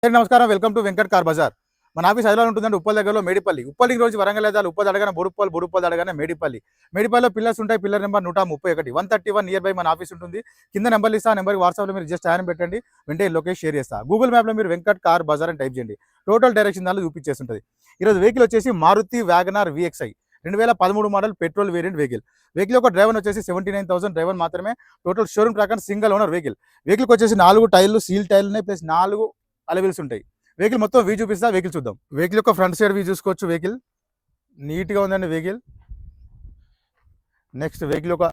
నమస్కారం, welcome to Venkat car Bazar. మన office Hyderabad ఉంటుందండి, ఉప్పల్ దగ్గరలో మేడిపల్లి. ఉప్పల్కి రోజు వరంగల్ లేదా ఉప్పల్ అడగానే బొడుప్పల్, బొడుప్పల్ అడగానే మేడిపల్లి. మేడిపల్లిలో పిల్లర్స్ ఉంటాయి. పిల్లర్ నెంబర్ 131 131 నియర్ బై మన ఆఫీస్ ఉంటుంది. కింద నెంబర్లు ఇస్తా, నెంబర్కి వాట్సాప్లో మీరు జస్ట్ ఆయన పెట్టండి, వెంటనే లొకేషన్ షేర్ చేస్తా. గూగుల్ మ్యాప్లో మీరు వెంకట్ కార్ బజార్ అని టైప్ చేయండి, టోటల్ డైరెక్షన్ దానిలో చూపించేస్తుంటుంది. ఈరోజు వెహికల్ వచ్చేసి Maruti Wagon R VXi 2013 model petrol variant vehicle. Vehicle యొక్క డ్రైవర్ వచ్చేసి 79,000 డ్రైవర్ మాత్రమే. Total showroom track single owner vehicle. వెహికల్కి వచ్చేసి 4 టైర్లు సీల్ టైర్లు ఉన్నాయి, ప్లస్ 4 అలవెల్స్ ఉంటాయి. వెహికల్ మొత్తం వ్యూ చూపిస్తా, వెహికల్ చూద్దాం. వెహికల్ యొక్క ఫ్రంట్ సైడ్ వ్యూ చూసుకోవచ్చు. వెహికల్ నీట్గా ఉందండి వెహికల్. నెక్స్ట్ వెహికల్ యొక్క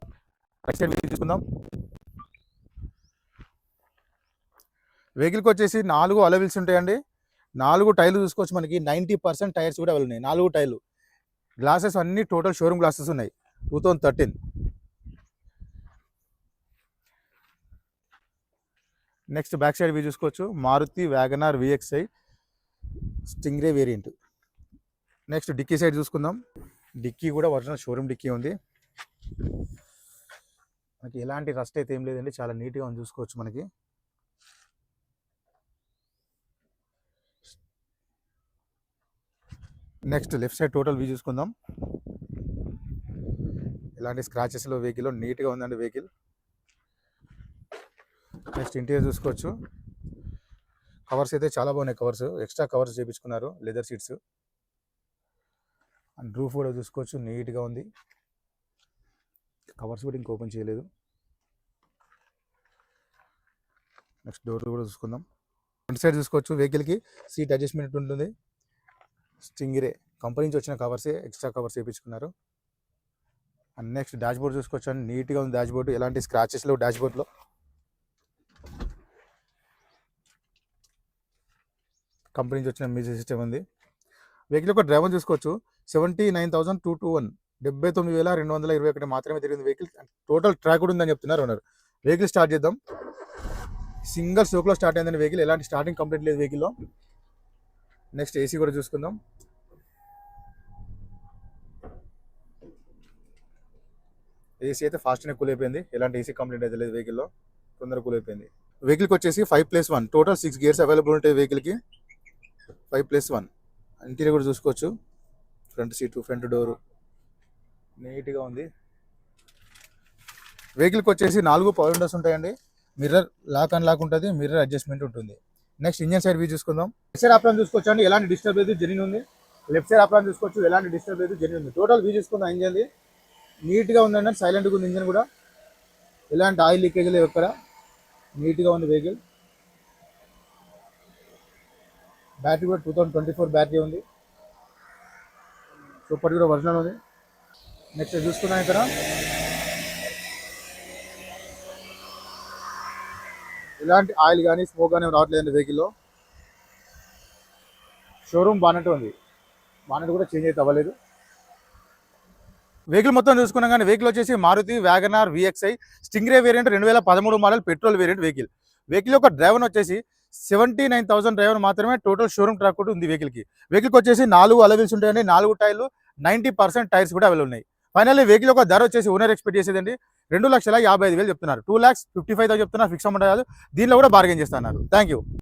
రైట్ సైడ్ వ్యూ చూసుకుందాం. వెహికల్కి వచ్చేసి 4 అలవెల్స్ ఉంటాయండి. 4 టైర్లు చూసుకోవచ్చు. మనకి 90% టైర్స్ కూడా ఉన్నాయి. 4 టైర్లు. గ్లాసెస్ అన్ని టోటల్ షోరూమ్ గ్లాసెస్ ఉన్నాయి. 2013. నెక్స్ట్ బ్యాక్ సైడ్ వ్యూ చూసుకోవచ్చు. Maruti Wagon R VXi Stingray variant. Next dickey side చూసుకుందాం. డిక్కీ కూడా ఒరిజినల్ షోరూమ్ డిక్కీ ఉంది. మనకి ఎలాంటి రస్ట్ అయితే ఏం లేదండి, చాలా నీట్గా ఉంది చూసుకోవచ్చు. మనకి next left side total view చూసుకుందాం. ఎలాంటి స్క్రాచెస్లో వెహికల్ నీట్గా ఉందండి వెహికల్. నెక్స్ట్ ఇంటీరియర్ చూసుకోవచ్చు. కవర్స్ అయితే చాలా బాగున్నాయి. కవర్స్ ఎక్స్ట్రా కవర్స్ చేయించుకున్నారు, లెదర్ సీట్స్. అండ్ రూఫ్ కూడా చూసుకోవచ్చు, నీట్గా ఉంది. కవర్స్ కూడా ఇంకా ఓపెన్ చేయలేదు. నెక్స్ట్ డోర్ కూడా చూసుకుందాం. ఫ్రంట్ సైడ్ చూసుకోవచ్చు. వెహికల్కి సీట్ అడ్జస్ట్మెంట్ ఉంటుంది. స్టింగిరే కంపెనీ నుంచి వచ్చిన కవర్సే, ఎక్స్ట్రా కవర్స్ చేయించుకున్నారు. అండ్ నెక్స్ట్ డాష్ బోర్డ్ చూసుకోవచ్చు అండి, నీట్గా ఉంది డాష్ బోర్డు. ఎలాంటి స్క్రాచెస్ లేవు డాష్ బోర్డ్లో. కంపెనీ నుంచి వచ్చిన మ్యూజిక్ సిస్టమ్ ఉంది. వెహికల్ యొక్క డ్రైవర్ చూసుకోవచ్చు. 79,221 79,221 మాత్రమే తిరిగింది వెహికల్. టోటల్ ట్రాక్ కూడా ఉందని చెప్తున్నారు ఓనర్. వెహికల్ స్టార్ట్ చేద్దాం. సింగిల్ స్ట్రోక్లో స్టార్ట్ అయిందండి వెహికల్. ఎలాంటి స్టార్టింగ్ కంప్లీట్ లేదు వెహికల్లో. నెక్స్ట్ ఏసీ కూడా చూసుకుందాం. ఏసీ అయితే ఫాస్ట్గానే కూల్ అయిపోయింది. ఎలాంటి ఏసీ కంప్లీట్ అయితే లేదు వెహికల్లో, తొందరగా కూల్ అయిపోయింది. వెహికల్కి వచ్చేసి 5+1 టోటల్ 6 గేర్స్ అవైలబుల్ ఉంటాయి వెహికల్కి. 5+1 ఇంటీరియర్ కూడా చూసుకోవచ్చు. ఫ్రంట్ సీటు, ఫ్రంట్ డోరు నీట్గా ఉంది. వెహికల్కి వచ్చేసి 4 పవర్ విండోస్ ఉంటాయండి. మిర్రర్ లాక్ అండ్ లాక్ ఉంటుంది, మిర్రర్ అడ్జస్ట్మెంట్ ఉంటుంది. నెక్స్ట్ ఇంజన్ సైడ్ వ్యూ చూసుకుందాం. లెఫ్ట్ సైడ్ ఆప్షన్ చూసుకోవచ్చు అండి, ఎలాంటి డిస్టర్బ్ లేదు, జెన్యూన్ ఉంది. లెఫ్ట్ సైడ్ ఆప్షన్ చూసుకోవచ్చు, ఎలాంటి డిస్టర్బ్ లేదు, జెన్యూన్ ఉంది. టోటల్ వ్యూ చూసుకుందాం. ఇంజన్ది నీట్గా ఉందండి, సైలెంట్గా ఉంది ఇంజన్ కూడా. ఎలాంటి ఆయిల్ లీకేజ్ లేవు ఎక్కడ, నీట్గా ఉంది వెహికల్. బ్యాటరీ కూడా 2024 బ్యాటరీ ఉంది. సూపర్ కూడా ఒరిజినల్ ఉంది. నెక్స్ట్ చూసుకున్నాం ఇక్కడ ఎలాంటి ఆయిల్ కానీ స్మోక్ కానీ రావట్లేదండి వెహికల్లో. షోరూమ్ బానెట్ ఉంది, బానెట్ కూడా చేంజ్ అయితే అవ్వలేదు. వెహికల్ మొత్తం చూసుకున్నాం కానీ వెహికల్ వచ్చేసి Maruti Wagon R VXi Stingray variant 2013 model petrol variant vehicle. Vehicle యొక్క డ్రైవర్ వచ్చేసి 79,000 డ్రైవర్ మాత్రమే. టోటల్ షోరూమ్ ట్రాక్ కూడా ఉంది వెహికల్కి. వెహికల్కి వచ్చేసి 4 అలవెల్స్ ఉంటాయండి. 4 టైర్లు, 90% టైర్స్ కూడా అవైలబుల్ ఉన్నాయి. ఫైనల్లీ వెహికల్ యొక్క ధర వచ్చేసి ఓనర్ ఎక్స్పెక్ట్ చేసేదండి 2,55,000 చెప్తున్నారు. 2,55,000 చెప్తున్నారు. ఫిక్స్ అమౌంట్ కాదు, దీనిలో కూడా బార్గెన్ చేస్తున్నారు. Thank you.